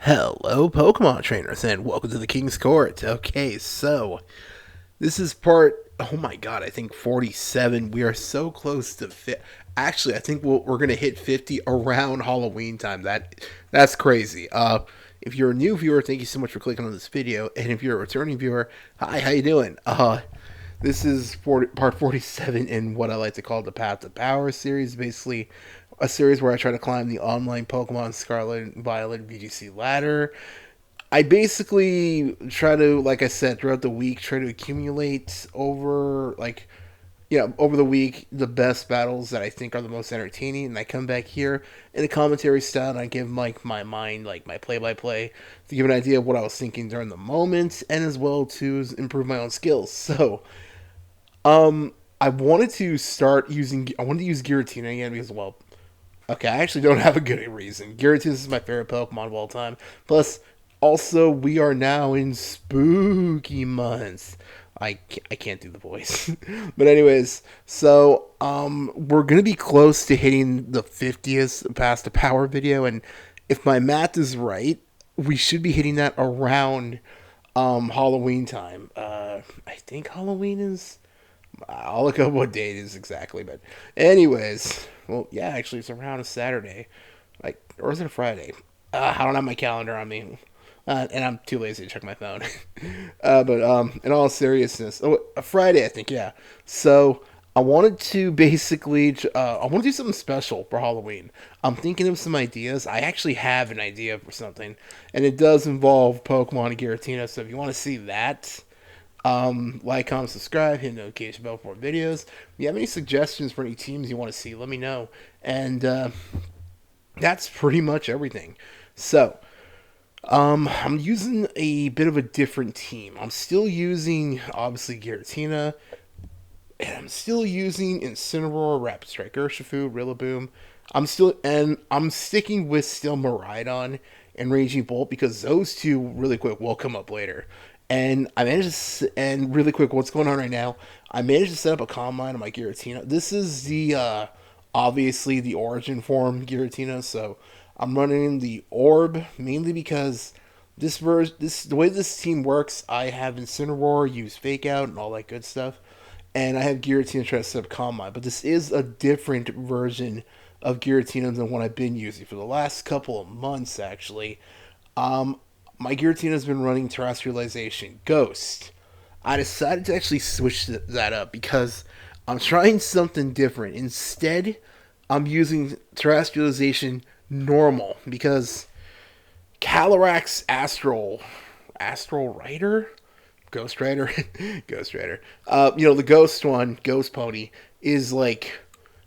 Hello, Pokemon trainers, and welcome to the King's Court. Okay, so this is part. Oh my God, I think 47. We are so close to fit. Actually, I think we're gonna hit 50 around Halloween time. That's crazy. If you're a new viewer, thank you so much for clicking on this video, and if you're a returning viewer, hi, how you doing? This is part 47 in what I like to call the Path to Power series. Basically, a series where I try to climb the online Pokemon Scarlet and Violet VGC ladder. I basically try to, like I said, throughout the week, try to accumulate over the week, the best battles that I think are the most entertaining, and I come back here in a commentary style and I give like my mind, like my play-by-play, to give an idea of what I was thinking during the moment, and as well to improve my own skills. So, I wanted to start using. I wanted to use Giratina again because, well, okay, I actually don't have a good reason. Giratina is my favorite Pokemon of all time. Plus, also, we are now in spooky months. I can't do the voice. But anyways, so we're gonna be close to hitting the 50th past the power video, and if my math is right, we should be hitting that around Halloween time. I think Halloween is. I'll look up what date it is exactly, but anyways, well, yeah, actually, it's around a Saturday, like, or is it a Friday? I don't have my calendar on me, and I'm too lazy to check my phone. But in all seriousness, oh, a Friday, I think, yeah. So I wanted to basically, I want to do something special for Halloween. I'm thinking of some ideas. I actually have an idea for something, and it does involve Pokemon and Giratina. So if you want to see that. Like, comment, subscribe, hit the notification bell for more videos. If you have any suggestions for any teams you want to see, let me know. And that's pretty much everything. So, I'm using a bit of a different team. I'm still using, obviously, Giratina. And I'm still using Incineroar, Rapid Strike, Urshifu, Rillaboom. I'm sticking with still Miraidon and Raging Bolt because those two, really quick, will come up later. And really quick, what's going on right now? I managed to set up a combine on my Giratina. This is obviously the origin form Giratina, so I'm running the Orb mainly because the way this team works, I have Incineroar, use Fake Out, and all that good stuff, and I have Giratina try to set up combine. But this is a different version of Giratina than what I've been using for the last couple of months, actually. Um, my Giratina has been running Terrestrialization Ghost. I decided to actually switch that up because I'm trying something different. Instead, I'm using Terrestrialization Normal because Calyrax Astral Rider? Ghost Rider? Ghost Rider. The Ghost one, Ghost Pony, is like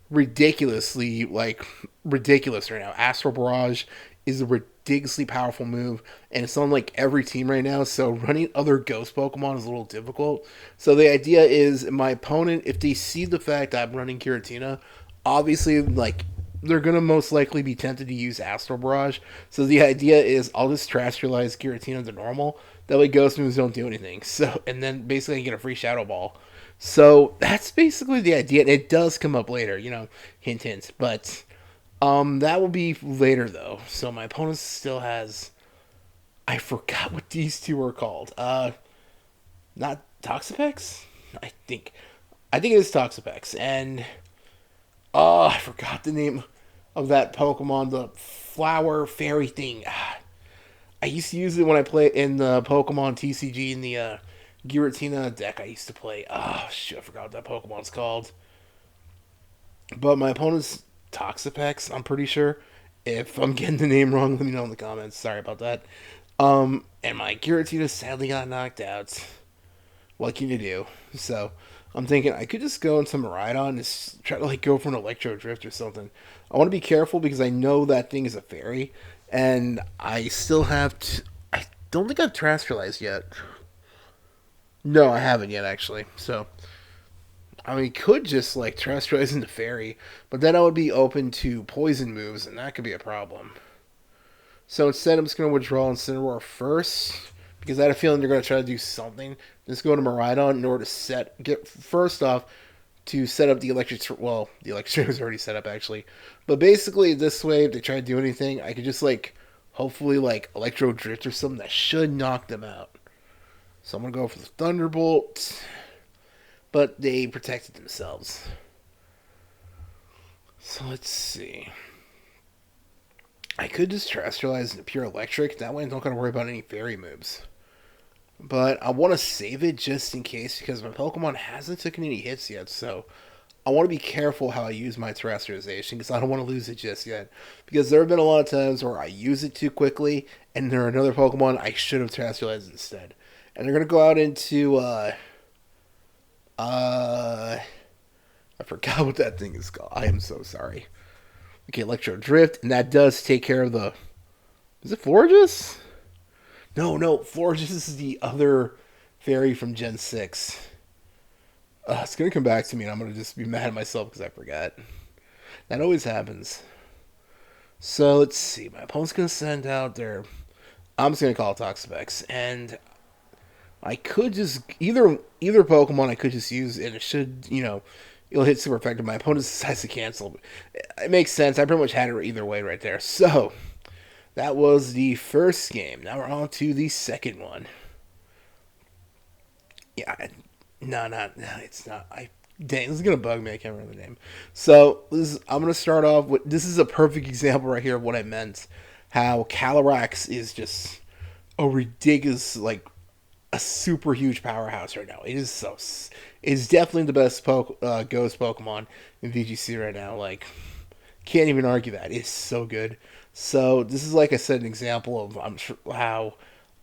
ridiculous right now. Astral Barrage is a ridiculously powerful move, and it's on like every team right now. So running other Ghost Pokemon is a little difficult. So the idea is my opponent, if they see the fact that I'm running Giratina, obviously like they're gonna most likely be tempted to use Astral Barrage. So the idea is I'll just terrestrialize Giratina to normal. That way Ghost moves don't do anything. So and then basically I get a free Shadow Ball. So that's basically the idea. And it does come up later, hint hint. But that will be later though. So my opponent still has. I forgot what these two are called. Not Toxapex. I think. I think it is Toxapex. And I forgot the name of that Pokemon. The flower fairy thing. I used to use it when I play in the Pokemon TCG in the Giratina deck I used to play. Oh shit, I forgot what that Pokemon's called. But my opponent's Toxapex, I'm pretty sure. If I'm getting the name wrong, let me know in the comments. Sorry about that. And my Giratina sadly got knocked out. What can you do? So, I'm thinking I could just go into Miraidon and just try to like go for an Electro Drift or something. I want to be careful because I know that thing is a fairy, and I still have. I don't think I've Terrestrialized yet. No, I haven't yet actually. So I mean, could just like terrestrialize into fairy, but then I would be open to poison moves, and that could be a problem. So instead, I'm just going to withdraw Incineroar first because I had a feeling they're going to try to do something. Just go to Miraidon in order to get first off to set up the electric. Well, the electric was already set up actually, but basically this way, if they try to do anything, I could just like Hopefully, like Electro Drift or something that should knock them out. So I'm gonna go for the Thunderbolt, but they protected themselves. So let's see. I could just terrestrialize into pure electric. That way I don't gotta worry about any fairy moves. But I want to save it just in case because my Pokemon hasn't taken any hits yet. So I want to be careful how I use my terrestrialization because I don't want to lose it just yet. Because there have been a lot of times where I use it too quickly and there are another Pokemon I should have terrestrialized instead. And they're going to go out into, I forgot what that thing is called. I am so sorry. Okay, Electro Drift. And that does take care of the, is it Florges? No, Florges is the other fairy from Gen 6. It's going to come back to me and I'm going to just be mad at myself because I forgot. That always happens. So let's see. My opponent's going to send out their. I'm just going to call it Toxapex. And I could just. Either Pokemon I could just use and it should, it'll hit super effective. My opponent decides to cancel. It makes sense. I pretty much had it either way right there. So that was the first game. Now we're on to the second one. Yeah, no, it's not. Dang, this is gonna bug me. I can't remember the name. So I'm gonna start off with. This is a perfect example right here of what I meant. How Calyrex is just a ridiculous, like a super huge powerhouse right now. It is so. It's definitely the best Ghost Pokemon in VGC right now. Like, can't even argue that. It's so good. So this is like I said, an example of how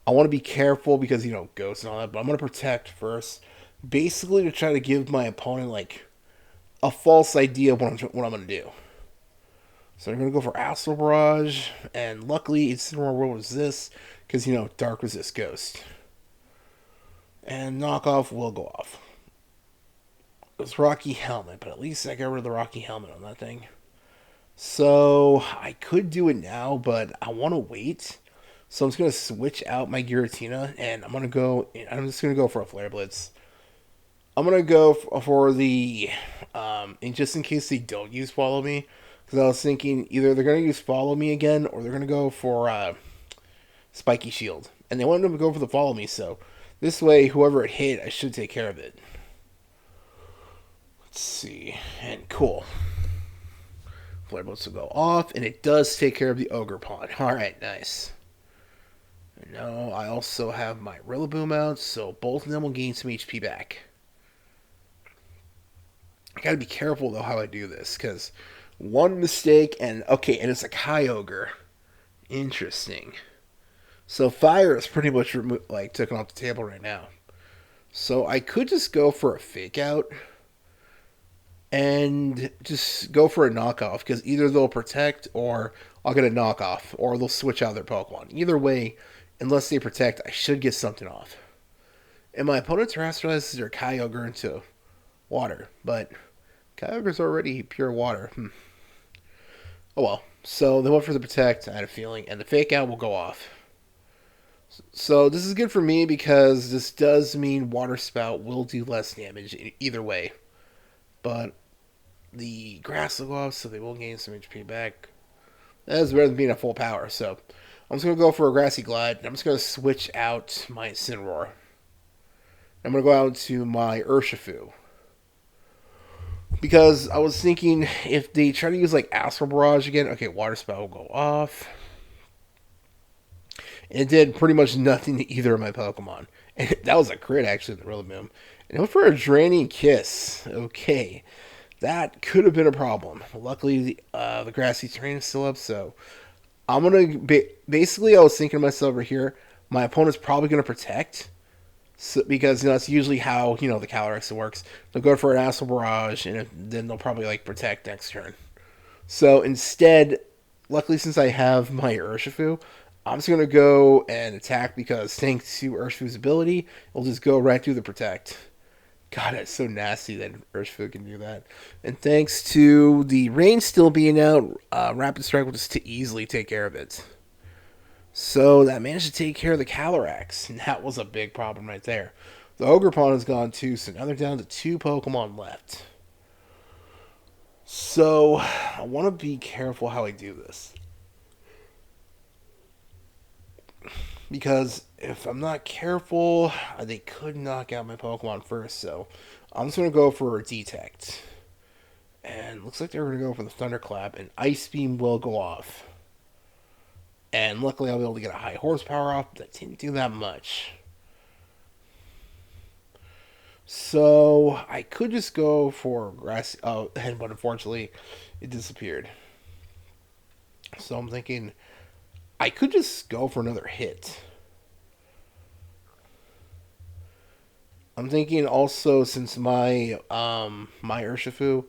I want to be careful because ghosts and all that, but I'm gonna protect first, basically to try to give my opponent like a false idea of what I'm gonna do. So I'm gonna go for Astral Barrage, and luckily it's more World Resist because Dark Resist Ghost, and Knockoff will go off. It's Rocky Helmet, but at least I got rid of the Rocky Helmet on that thing. So I could do it now, but I want to wait. So I'm just gonna switch out my Giratina, and I'm just gonna go for a Flare Blitz. I'm gonna go for the, and just in case they don't use Follow Me, because I was thinking either they're gonna use Follow Me again, or they're gonna go for Spiky Shield, and they wanted them to go for the Follow Me. So this way, whoever it hit, I should take care of it. Let's see, and cool. Flare Blitz will go off, and it does take care of the Ogerpon. Alright, nice. And now I also have my Rillaboom out, so both of them will gain some HP back. I gotta be careful, though, how I do this, because one mistake, and it's a Kyogre. Interesting. So fire is pretty much taken off the table right now. So I could just go for a Fake Out and just go for a knockoff because either they'll protect or I'll get a knockoff or they'll switch out their Pokemon. Either way, unless they protect, I should get something off. And my opponent terrestrializes their Kyogre into water, but Kyogre's already pure water. Oh well. So they went for the protect, I had a feeling, and the Fake Out will go off. So this is good for me because this does mean Water Spout will do less damage either way. But the grass will go off, so they will gain some HP back. That's better than being at full power. So I'm just going to go for a Grassy Glide. I'm just going to switch out my Incineroar. I'm going to go out to my Urshifu. Because I was thinking if they try to use like Astral Barrage again, okay, Water Spout will go off. And it did pretty much nothing to either of my Pokemon. And that was a crit, actually, the Rillaboom. And it went for a Draining Kiss. Okay. That could have been a problem. Luckily, the Grassy Terrain is still up, so I'm going to... Basically, I was thinking to myself over here, my opponent's probably going to protect. So, because that's usually how, the Calyrex works. They'll go for an Astral Barrage, and then they'll probably, protect next turn. So, instead, luckily, since I have my Urshifu, I'm just going to go and attack because thanks to Urshifu's ability, it'll just go right through the protect. God, that's so nasty that Urshifu can do that. And thanks to the rain still being out, Rapid Strike will just easily take care of it. So that managed to take care of the Calyrex, and that was a big problem right there. The Ogerpon is gone too, so now they're down to 2 Pokemon left. So I want to be careful how I do this. because if I'm not careful, they could knock out my Pokemon first. So I'm just gonna go for a Detect, and looks like they're gonna go for the Thunderclap, and Ice Beam will go off. And luckily, I'll be able to get a high horsepower off. But that didn't do that much. So I could just go for grass. Oh, but unfortunately, it disappeared. So I'm thinking I could just go for another hit. I'm thinking also since my Urshifu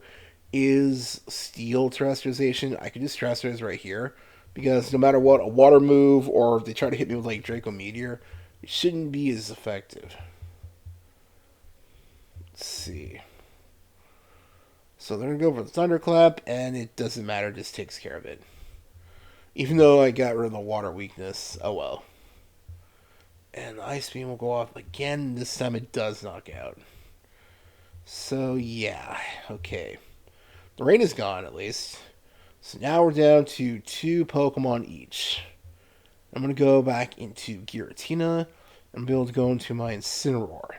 is steel terrestrialization, I could just terrestrialize right here because no matter what, a water move or if they try to hit me with like Draco Meteor, it shouldn't be as effective. Let's see. So they're gonna go for the Thunderclap, and it doesn't matter, just takes care of it. Even though I got rid of the water weakness, oh well. And the Ice Beam will go off again. This time it does knock out. So yeah, okay. The rain is gone at least. So now we're down to 2 Pokemon each. I'm gonna go back into Giratina and be able to go into my Incineroar.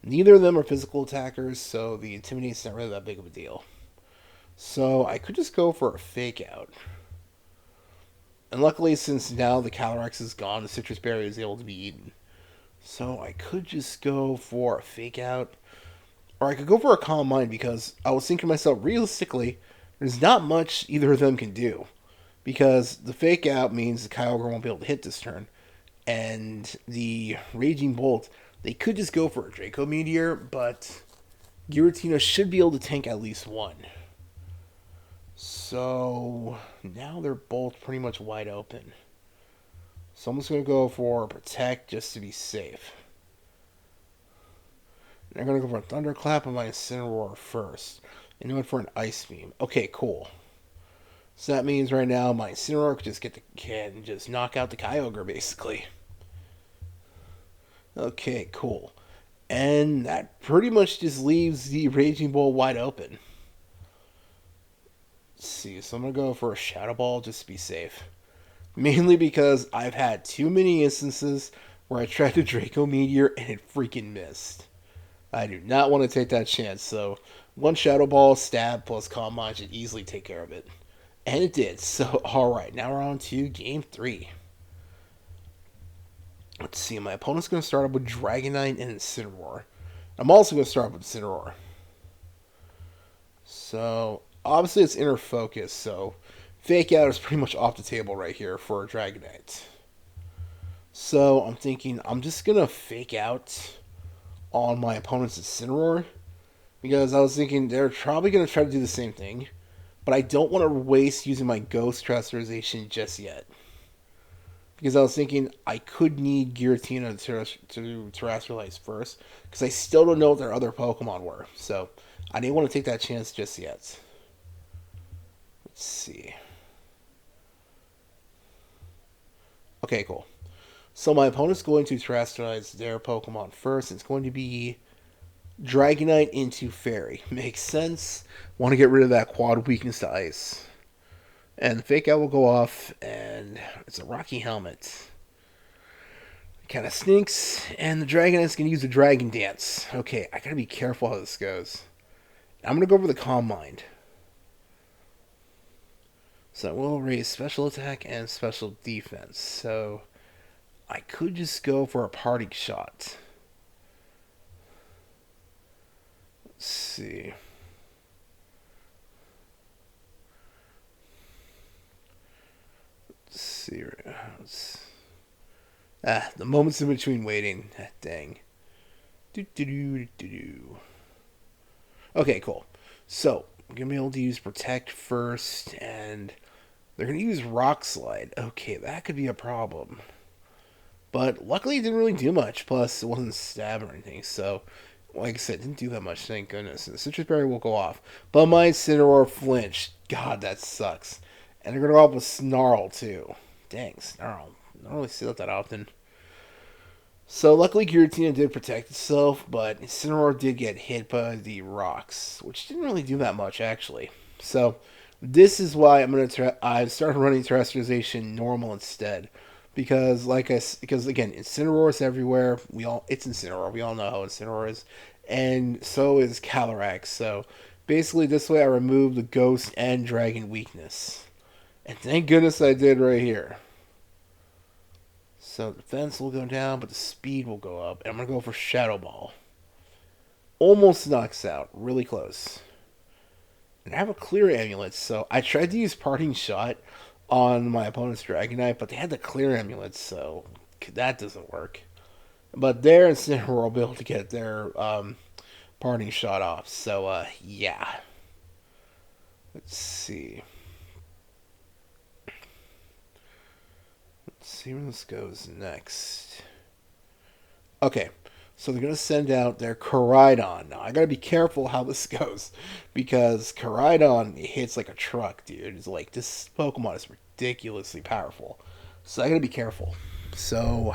Neither of them are physical attackers, so the Intimidate's not really that big of a deal. So I could just go for a Fake Out. And luckily, since now the Calyrex is gone, the Citrus Berry is able to be eaten. So I could just go for a Fake Out. Or I could go for a Calm Mind because I was thinking to myself, realistically, there's not much either of them can do. Because the Fake Out means the Kyogre won't be able to hit this turn. And the Raging Bolt, they could just go for a Draco Meteor, but Giratina should be able to tank at least one. So now they're both pretty much wide open. So I'm just going to go for Protect just to be safe. And I'm going to go for a Thunderclap on my Incineroar first. And went for an Ice Beam. Okay, cool. So that means right now my Incineroar can just knock out the Kyogre basically. Okay, cool. And that pretty much just leaves the Raging Bull wide open. Let's see, so I'm going to go for a Shadow Ball just to be safe. Mainly because I've had too many instances where I tried to Draco Meteor and it freaking missed. I do not want to take that chance, so one Shadow Ball, Stab, plus Calm Mind should easily take care of it. And it did, so alright, now we're on to Game 3. Let's see, my opponent's going to start up with Dragonite and Incineroar. I'm also going to start with Incineroar. So, obviously it's Inner Focus, so Fake Out is pretty much off the table right here for Dragonite. So, I'm thinking I'm just going to Fake Out on my opponent's Incineroar. Because I was thinking they're probably going to try to do the same thing. But I don't want to waste using my Ghost Terrestrialization just yet. Because I was thinking I could need Giratina to terrestrialize first. Because I still don't know what their other Pokemon were. So I didn't want to take that chance just yet. Let's see. Okay, cool. So my opponent's going to terrestrialize their Pokemon first. It's going to be Dragonite into Fairy. Makes sense. Want to get rid of that quad weakness to Ice. And the Fake Out will go off, and it's a Rocky Helmet. It kind of stinks, and the Dragonite's going to use the Dragon Dance. Okay, I got to be careful how this goes. I'm going to go for the Calm Mind. So I will raise Special Attack and Special Defense. So I could just go for a Parting Shot. Let's see. The moments in between waiting. Dang. Okay, cool. So, I'm going to be able to use Protect first, and they're going to use Rock Slide. Okay, that could be a problem. But luckily it didn't really do much, plus it wasn't stab or anything, so like I said, it didn't do that much, thank goodness. And the Citrus Berry will go off. But my Incineroar flinched. God, that sucks. And they're going to go off with Snarl, too. Dang, Snarl. I don't really see that often. So luckily Giratina did protect itself, but Incineroar did get hit by the rocks, which didn't really do that much, actually. So this is why I've started running Terrestrialization normal instead. because because again, Incineroar is everywhere. It's Incineroar. We all know how Incineroar is, and so is Calyrex. So basically, this way I remove the Ghost and Dragon weakness, and thank goodness I did right here. So the defense will go down, but the speed will go up, and I'm gonna go for Shadow Ball. Almost knocks out, really close. And I have a clear amulet, so I tried to use Parting Shot on my opponent's Dragonite, but they had the clear amulet, so that doesn't work. But there, instead, we're all able to get their Parting Shot off. So, yeah. Let's see. Let's see where this goes next. Okay, so they're going to send out their Koraidon. Now, I got to be careful how this goes because Koraidon hits like a truck, dude. It's like, this Pokemon is ridiculously powerful. So I got to be careful. So,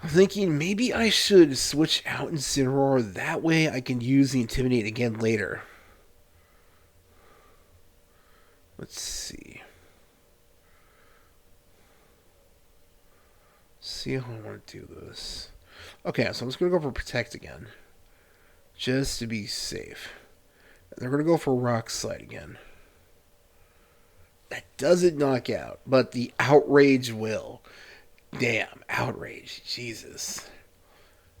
I'm thinking maybe I should switch out Incineroar. That way I can use the Intimidate again later. Let's see. See how I want to do this. Okay, so I'm just going to go for Protect again. Just to be safe. They're going to go for Rock Slide again. That doesn't knock out, but the Outrage will. Damn, Outrage. Jesus.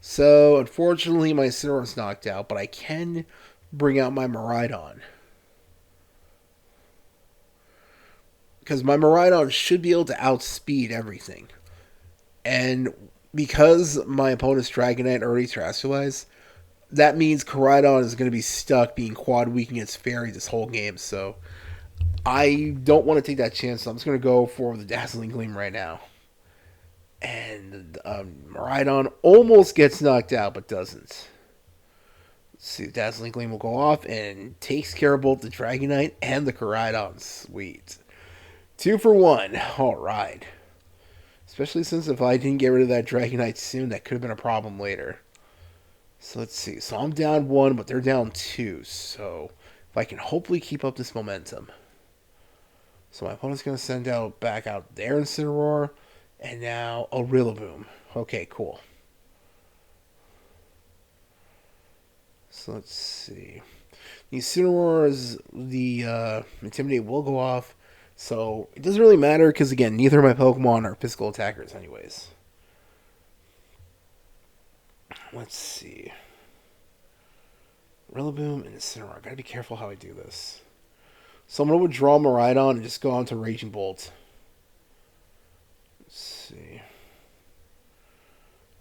So, unfortunately, my Incineroar's knocked out, but I can bring out my Miraidon. Because my Miraidon should be able to outspeed everything. And because my opponent's Dragonite already terrestrialized, that means Koraidon is going to be stuck being quad weak against Fairy this whole game. So I don't want to take that chance. So I'm just going to go for the Dazzling Gleam right now. And Miraidon almost gets knocked out, but doesn't. Let's see, the Dazzling Gleam will go off and takes care of both the Dragonite and the Koraidon. Sweet. 2 for 1. All right. Especially since if I didn't get rid of that Dragonite soon, that could have been a problem later. So let's see. So I'm down 1, but they're down 2. So if I can hopefully keep up this momentum. So my opponent's going to send out back out their Incineroar. And now a Rillaboom. Okay, cool. So let's see. The Incineroar's, the Intimidate will go off. So it doesn't really matter because, again, neither of my Pokemon are physical attackers anyways. Let's see. Rillaboom and Incineroar. Gotta be careful how I do this. So I'm going to withdraw Miraidon and just go on to Raging Bolt. Let's see.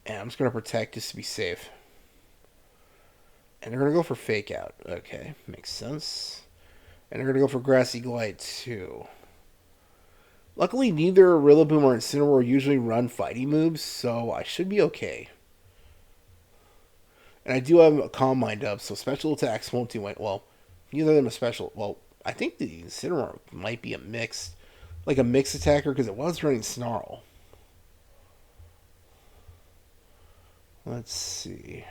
And I'm just going to Protect just to be safe. And they're going to go for Fake Out. Okay, makes sense. And they're going to go for Grassy Glide too. Luckily, neither Rillaboom or Incineroar usually run fighting moves, so I should be okay. And I do have a Calm Mind up, so special attacks won't do it. Well, neither of them are special. Well, I think the Incineroar might be a mixed attacker because it was running Snarl. Let's see.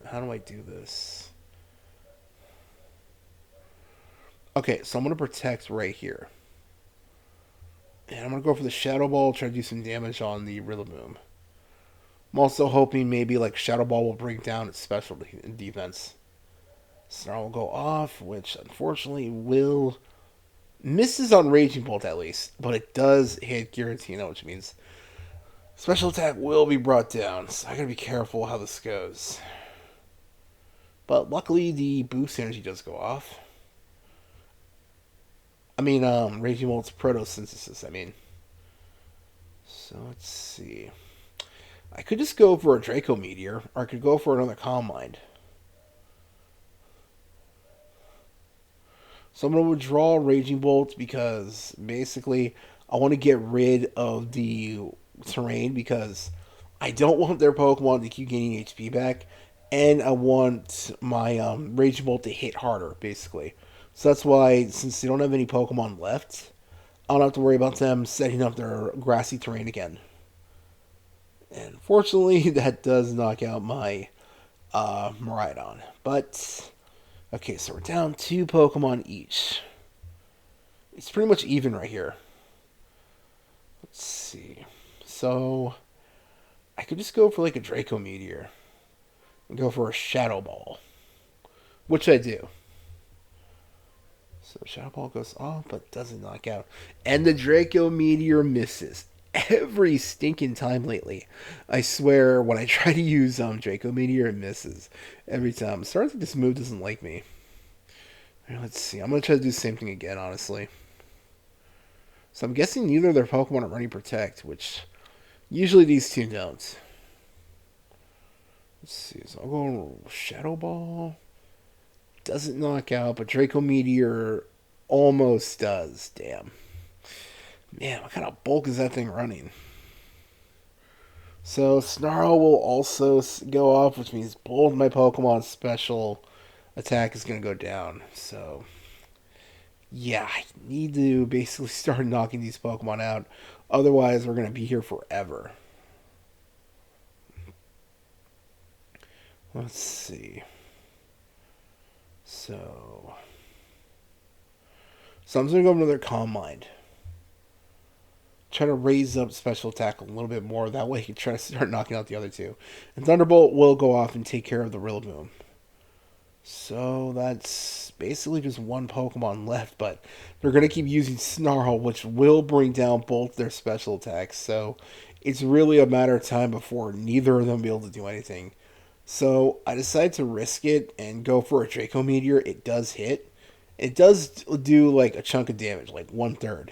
How do I do this? Okay, so I'm going to Protect right here. And I'm going to go for the Shadow Ball, try to do some damage on the Rillaboom. I'm also hoping maybe like Shadow Ball will bring down its special defense. Snarl will go off, which unfortunately will... misses on Raging Bolt at least, but it does hit Giratina, which means special attack will be brought down. So I gotta be careful how this goes. But luckily the boost energy does go off. I mean, Raging Bolt's Protosynthesis, I mean. So, let's see. I could just go for a Draco Meteor, or I could go for another Calm Mind. So I'm going to withdraw Raging Bolt because, basically, I want to get rid of the terrain because I don't want their Pokemon to keep gaining HP back, and I want my Raging Bolt to hit harder, basically. So that's why, since they don't have any Pokemon left, I don't have to worry about them setting up their grassy terrain again. And fortunately, that does knock out my Miraidon. But, okay, so we're down 2 Pokemon each. It's pretty much even right here. Let's see. So I could just go for like a Draco Meteor and go for a Shadow Ball, which I do. So Shadow Ball goes off, but doesn't knock out. And the Draco Meteor misses every stinking time lately. I swear, when I try to use Draco Meteor, it misses every time. Starts like this move doesn't like me. Right, let's see. I'm gonna try to do the same thing again, honestly. So I'm guessing neither of their Pokemon are running Protect, which usually these two don't. Let's see. So I'll go Shadow Ball. Doesn't knock out, but Draco Meteor almost does. Damn. Man, what kind of bulk is that thing running? So Snarl will also go off, which means both my Pokemon special attack is going to go down. So, yeah, I need to basically start knocking these Pokemon out. Otherwise, we're going to be here forever. Let's see. So I'm just going to go another Calm Mind. Try to raise up special attack a little bit more. That way he can try to start knocking out the other two. And Thunderbolt will go off and take care of the Rillaboom. So that's basically just one Pokemon left, but they're going to keep using Snarl, which will bring down both their special attacks. So it's really a matter of time before neither of them will be able to do anything. So I decided to risk it and go for a Draco Meteor. It does hit. It does do like a chunk of damage, like 1/3.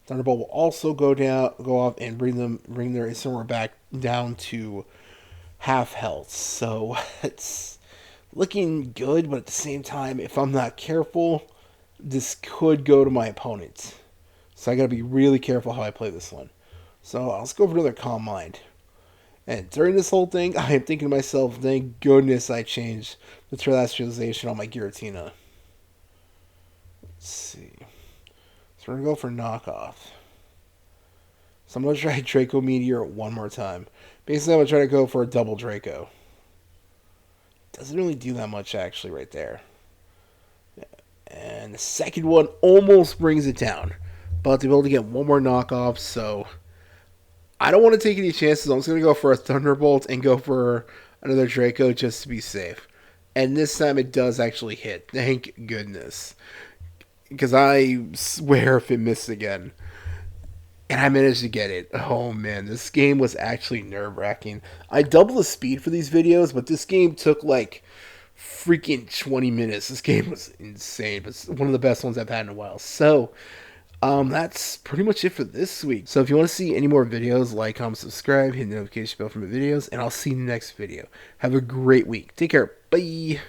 Thunderbolt will also go off, and bring their Incineroar back down to half health. So it's looking good, but at the same time, if I'm not careful, this could go to my opponent. So I gotta be really careful how I play this one. So let's go for another Calm Mind. And during this whole thing, I am thinking to myself, thank goodness I changed the Terrestrialization on my Giratina. Let's see. So we're going to go for knockoff. So I'm going to try Draco Meteor one more time. Basically, I'm going to try to go for a double Draco. Doesn't really do that much, actually, right there. And the second one almost brings it down. But to be able to get one more knockoff, so I don't want to take any chances. I'm just going to go for a Thunderbolt and go for another Draco just to be safe. And this time it does actually hit. Thank goodness. Because I swear if it missed again. And I managed to get it. Oh man, this game was actually nerve-wracking. I doubled the speed for these videos, but this game took like freaking 20 minutes. This game was insane. It's one of the best ones I've had in a while. So, that's pretty much it for this week. So if you want to see any more videos, like, comment, subscribe, hit the notification bell for my videos, and I'll see you in the next video. Have a great week. Take care. Bye.